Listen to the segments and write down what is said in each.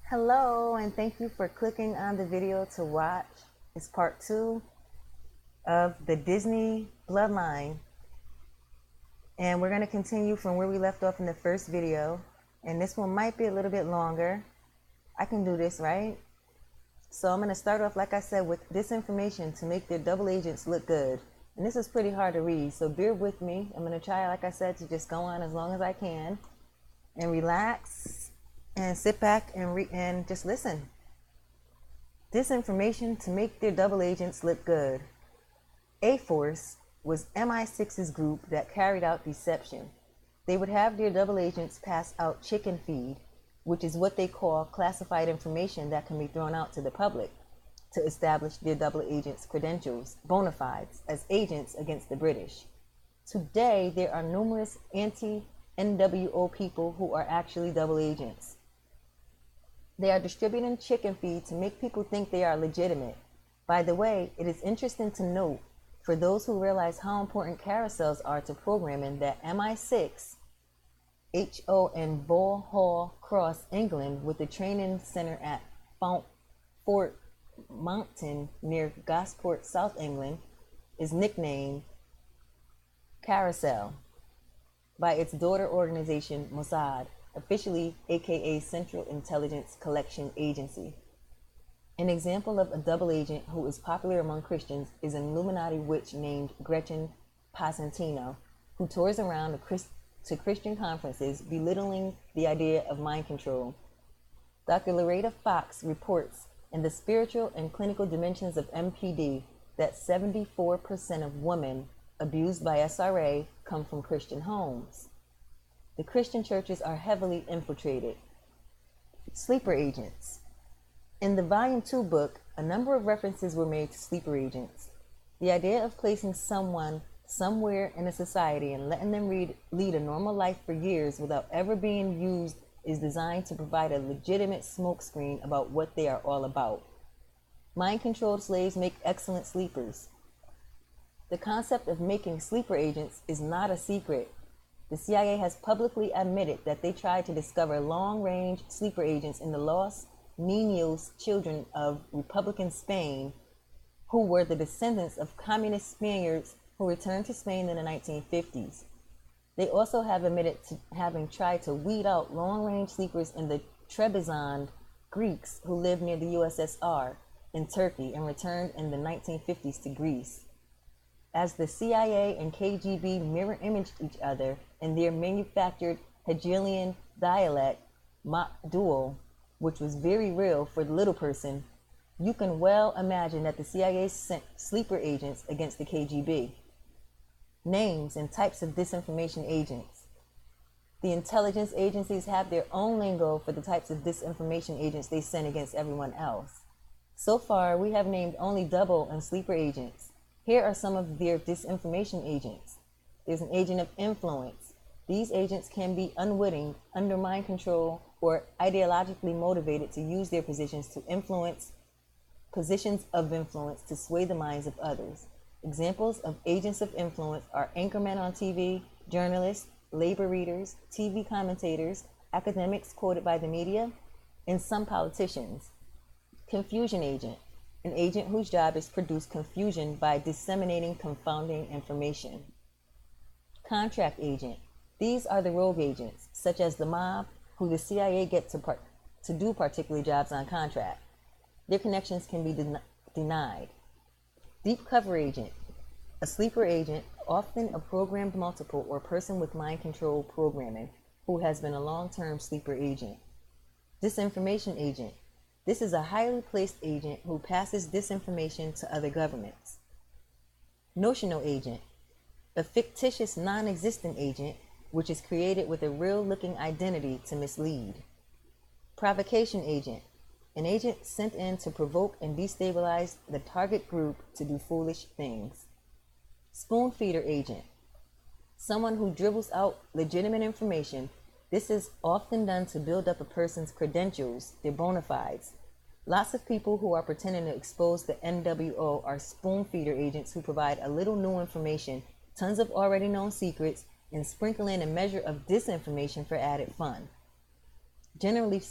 Hello, and thank you for clicking on the video to watch. It's part 2 of the Disney Bloodline. And we're going to continue from where we left off in the first video. And this one might be a little bit longer. I can do this, right? So I'm going to start off, like I said, with this information to make their double agents look good. And this is pretty hard to read, so bear with me. I'm going to try, like I said, to just go on as long as I can and relax and sit back and just listen. This information to make their double agents look good. A-Force was MI6's group that carried out deception. They would have their double agents pass out chicken feed, which is what they call classified information that can be thrown out to the public to establish their double agents' credentials, bona fides, as agents against the British. Today, there are numerous anti-NWO people who are actually double agents. They are distributing chicken feed to make people think they are legitimate. By the way, it is interesting to note, for those who realize how important carousels are to programming, that MI6, HO in Vauxhall Cross, England, with the training center at Fort Monckton near Gosport, South England, is nicknamed Carousel by its daughter organization Mossad, officially aka Central Intelligence Collection Agency. An example of a double agent who is popular among Christians is an Illuminati witch named Gretchen Pasantino, who tours around to Christian conferences belittling the idea of mind control. Dr. Loretta Fox reports in the spiritual and clinical dimensions of MPD that 74% of women abused by SRA come from Christian homes. The Christian churches are heavily infiltrated. Sleeper agents. In the Volume 2 book, a number of references were made to sleeper agents. The idea of placing someone somewhere in a society and letting them lead a normal life for years without ever being used is designed to provide a legitimate smokescreen about what they are all about. Mind-controlled slaves make excellent sleepers. The concept of making sleeper agents is not a secret. The CIA has publicly admitted that they tried to discover long-range sleeper agents in the Los Niños children of Republican Spain, who were the descendants of communist Spaniards who returned to Spain in the 1950s. They also have admitted to having tried to weed out long-range sleepers in the Trebizond Greeks who lived near the USSR in Turkey and returned in the 1950s to Greece. As the CIA and KGB mirror-imaged each other in their manufactured Hegelian dialect, mock duel, which was very real for the little person, you can well imagine that the CIA sent sleeper agents against the KGB. Names and types of disinformation agents. The intelligence agencies have their own lingo for the types of disinformation agents they send against everyone else. So far, we have named only double and sleeper agents. Here are some of their disinformation agents. There's an agent of influence. These agents can be unwitting, under mind control, or ideologically motivated to use their positions of influence to sway the minds of others. Examples of agents of influence are anchormen on TV, journalists, labor readers, TV commentators, academics quoted by the media, and some politicians. Confusion agent, an agent whose job is to produce confusion by disseminating confounding information. Contract agent. These are the rogue agents, such as the mob, who the CIA get to do particular jobs on contract. Their connections can be denied. Deep cover agent, a sleeper agent, often a programmed multiple or person with mind control programming, who has been a long-term sleeper agent. Disinformation agent. This is a highly placed agent who passes disinformation to other governments. Notional agent, a fictitious non-existent agent which is created with a real-looking identity to mislead. Provocation agent, an agent sent in to provoke and destabilize the target group to do foolish things. Spoon feeder agent, someone who dribbles out legitimate information. This is often done to build up a person's credentials, their bona fides. Lots of people who are pretending to expose the NWO are spoon feeder agents who provide a little new information, tons of already known secrets, and sprinkle in a measure of disinformation for added fun. Generally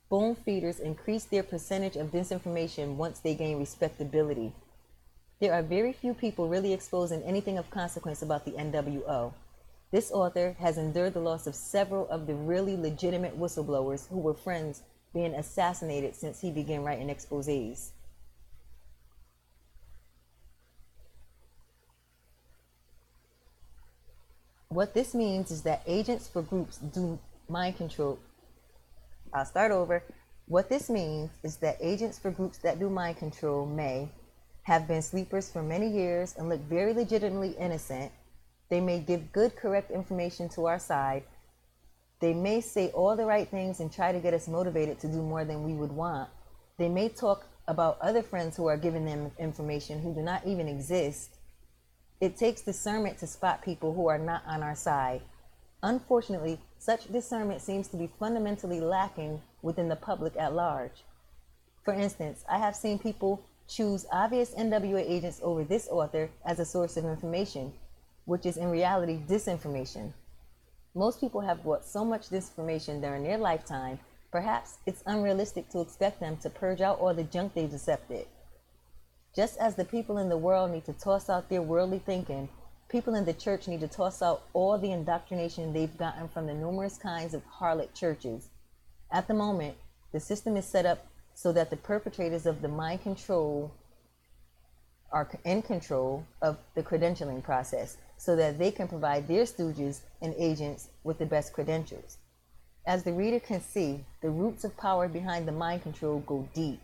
Spoon feeders increase their percentage of disinformation once they gain respectability. There are very few people really exposing anything of consequence about the NWO. This author has endured the loss of several of the really legitimate whistleblowers who were friends being assassinated since he began writing exposés. What this means is that agents for groups do mind control. I'll start over. What this means is that agents for groups that do mind control may have been sleepers for many years and look very legitimately innocent. They may give good, correct information to our side. They may say all the right things and try to get us motivated to do more than we would want. They may talk about other friends who are giving them information who do not even exist. It takes discernment to spot people who are not on our side. Unfortunately, such discernment seems to be fundamentally lacking within the public at large. For instance, I have seen people choose obvious NWA agents over this author as a source of information, which is in reality disinformation. Most people have bought so much disinformation during their lifetime, perhaps it's unrealistic to expect them to purge out all the junk they've accepted. Just as the people in the world need to toss out their worldly thinking, people in the church need to toss out all the indoctrination they've gotten from the numerous kinds of harlot churches. At the moment, the system is set up so that the perpetrators of the mind control are in control of the credentialing process so that they can provide their stooges and agents with the best credentials. As the reader can see, the roots of power behind the mind control go deep.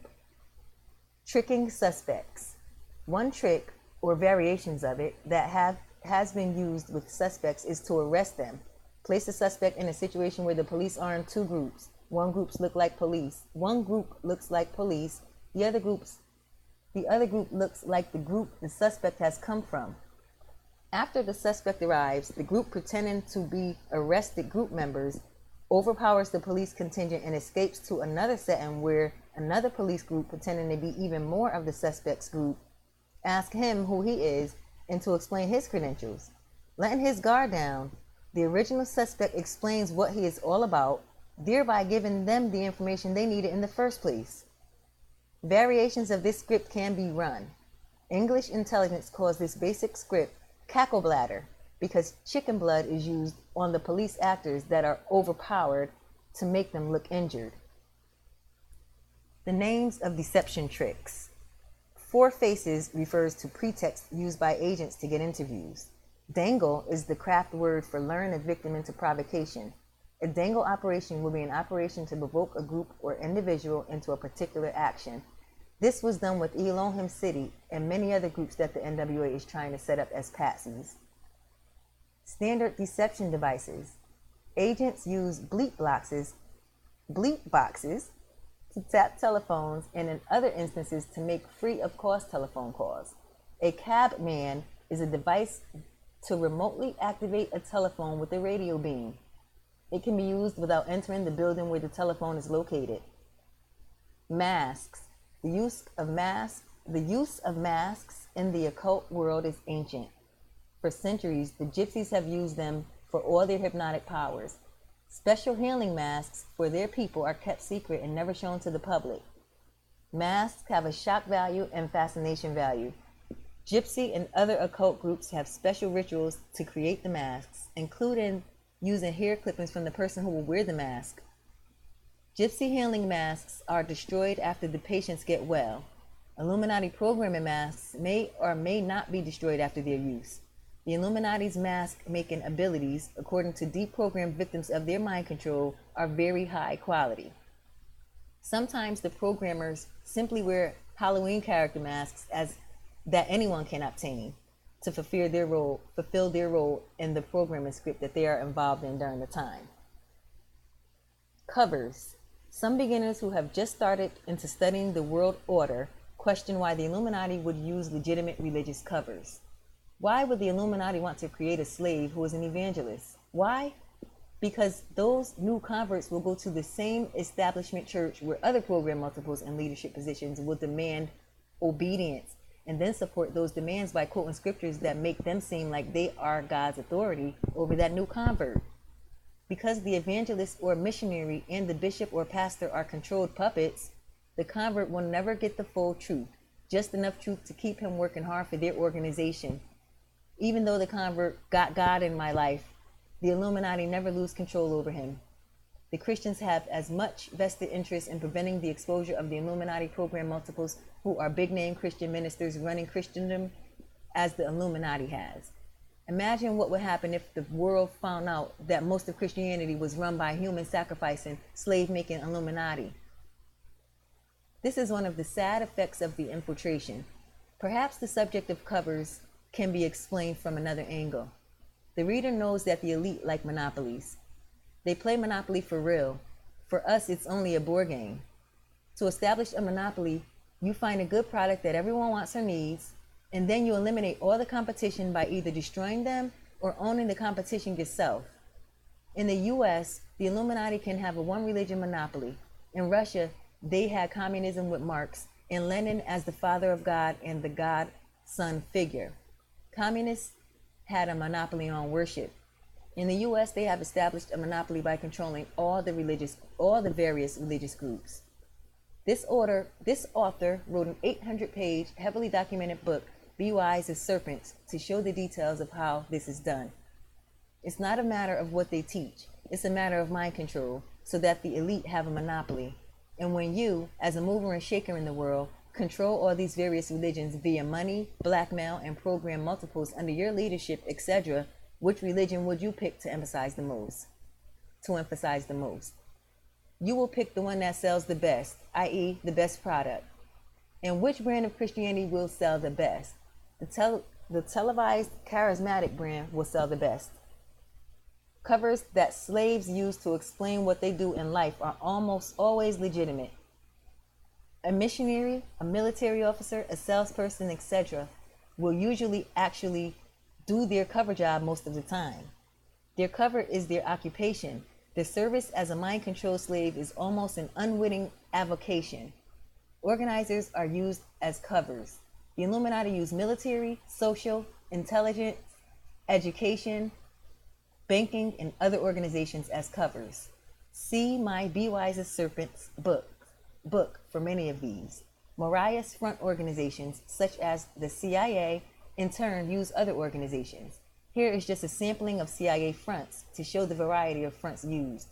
Tricking suspects. One trick, or variations of it, that has been used with suspects is to arrest them. Place a suspect in a situation where the police are in two groups. One group looks like police. The other group looks like the group the suspect has come from. After the suspect arrives, the group pretending to be arrested group members overpowers the police contingent and escapes to another setting where another police group pretending to be even more of the suspect's group ask him who he is and to explain his credentials. Letting his guard down, the original suspect explains what he is all about, thereby giving them the information they needed in the first place. Variations of this script can be run. English intelligence calls this basic script cackle bladder because chicken blood is used on the police actors that are overpowered to make them look injured. The names of deception tricks. Four faces refers to pretext used by agents to get interviews. Dangle is the craft word for luring a victim into provocation. A dangle operation will be an operation to provoke a group or individual into a particular action. This was done with Elohim City and many other groups that the NWA is trying to set up as patsies. Standard deception devices. Agents use bleep boxes to tap telephones and in other instances to make free of cost telephone calls. A cab man is a device to remotely activate a telephone with a radio beam. It can be used without entering the building where the telephone is located. Masks. The use of masks in the occult world is ancient. For centuries, the gypsies have used them for all their hypnotic powers. Special healing masks for their people are kept secret and never shown to the public. Masks have a shock value and fascination value. Gypsy and other occult groups have special rituals to create the masks, including using hair clippings from the person who will wear the mask. Gypsy healing masks are destroyed after the patients get well. Illuminati programming masks may or may not be destroyed after their use. The Illuminati's mask-making abilities, according to deprogrammed victims of their mind control, are very high quality. Sometimes the programmers simply wear Halloween character masks that anyone can obtain to fulfill their role in the programming script that they are involved in during the time. Covers. Some beginners who have just started into studying the world order question why the Illuminati would use legitimate religious covers. Why would the Illuminati want to create a slave who is an evangelist? Why? Because those new converts will go to the same establishment church where other program multiples in leadership positions will demand obedience and then support those demands by quoting scriptures that make them seem like they are God's authority over that new convert. Because the evangelist or missionary and the bishop or pastor are controlled puppets, the convert will never get the full truth, just enough truth to keep him working hard for their organization. Even though the convert got God in my life, the Illuminati never lose control over him. The Christians have as much vested interest in preventing the exposure of the Illuminati program multiples who are big-name Christian ministers running Christendom as the Illuminati has. Imagine what would happen if the world found out that most of Christianity was run by human sacrificing, slave-making Illuminati. This is one of the sad effects of the infiltration. Perhaps the subject of covers can be explained from another angle. The reader knows that the elite like monopolies. They play Monopoly for real. For us, it's only a board game. To establish a monopoly, you find a good product that everyone wants or needs, and then you eliminate all the competition by either destroying them or owning the competition yourself. In the US, the Illuminati can have a one religion monopoly. In Russia, they had communism with Marx and Lenin as the father of God and the God-son figure. Communists had a monopoly on worship. In the US, they have established a monopoly by controlling all the various religious groups. This author wrote an 800-page, heavily documented book, Be Wise as Serpents, to show the details of how this is done. It's not a matter of what they teach. It's a matter of mind control, so that the elite have a monopoly. And when you, as a mover and shaker in the world, control all these various religions via money, blackmail, and program multiples under your leadership, etc., which religion would you pick to emphasize the most? You will pick the one that sells the best, i.e. the best product. And which brand of Christianity will sell the best? The televised charismatic brand will sell the best. Covers that slaves use to explain what they do in life are almost always legitimate. A missionary, a military officer, a salesperson, etc. will usually actually do their cover job most of the time. Their cover is their occupation. The service as a mind-controlled slave is almost an unwitting avocation. Organizers are used as covers. The Illuminati use military, social, intelligence, education, banking, and other organizations as covers. See my Be Wise as Serpents book for many of these. Mariah's front organizations, such as the CIA, in turn use other organizations. Here is just a sampling of CIA fronts to show the variety of fronts used.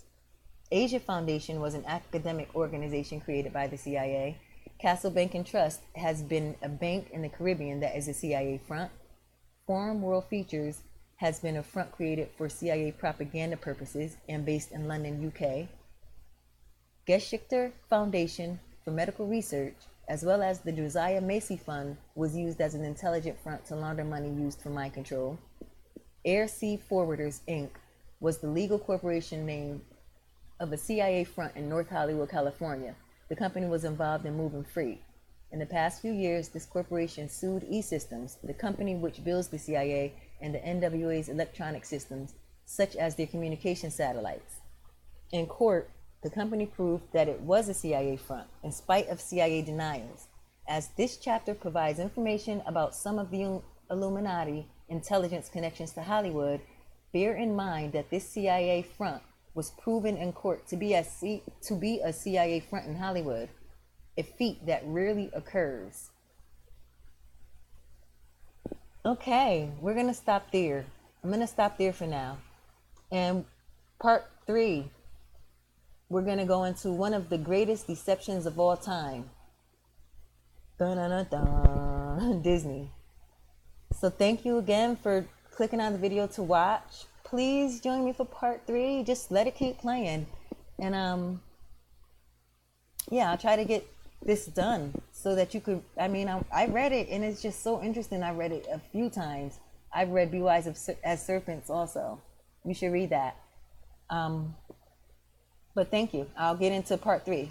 Asia Foundation was an academic organization created by the CIA. Castle Bank and Trust has been a bank in the Caribbean that is a CIA front. Forum World Features has been a front created for CIA propaganda purposes and based in London, UK. Geschichter Foundation for medical research, as well as the Josiah Macy Fund, was used as an intelligent front to launder money used for mind control. Air Sea Forwarders, Inc. was the legal corporation name of a CIA front in North Hollywood, California. The company was involved in moving freight. In the past few years, this corporation sued E-Systems, the company which builds the CIA and the NWA's electronic systems, such as their communication satellites. In court, the company proved that it was a CIA front, in spite of CIA denials. As this chapter provides information about some of the Illuminati intelligence connections to Hollywood, bear in mind that this CIA front was proven in court to be a CIA front in Hollywood, a feat that rarely occurs. Okay, we're going to stop there. I'm going to stop there for now. And part 3, we're going to go into one of the greatest deceptions of all time. Dun-dun-dun-dun. Disney. So thank you again for clicking on the video to watch. Please join me for part 3. Just let it keep playing. And yeah, I'll try to get this done so that you could, I read it and it's just so interesting. I read it a few times. I've read Be Wise as Serpents also. You should read that. But thank you. I'll get into part 3.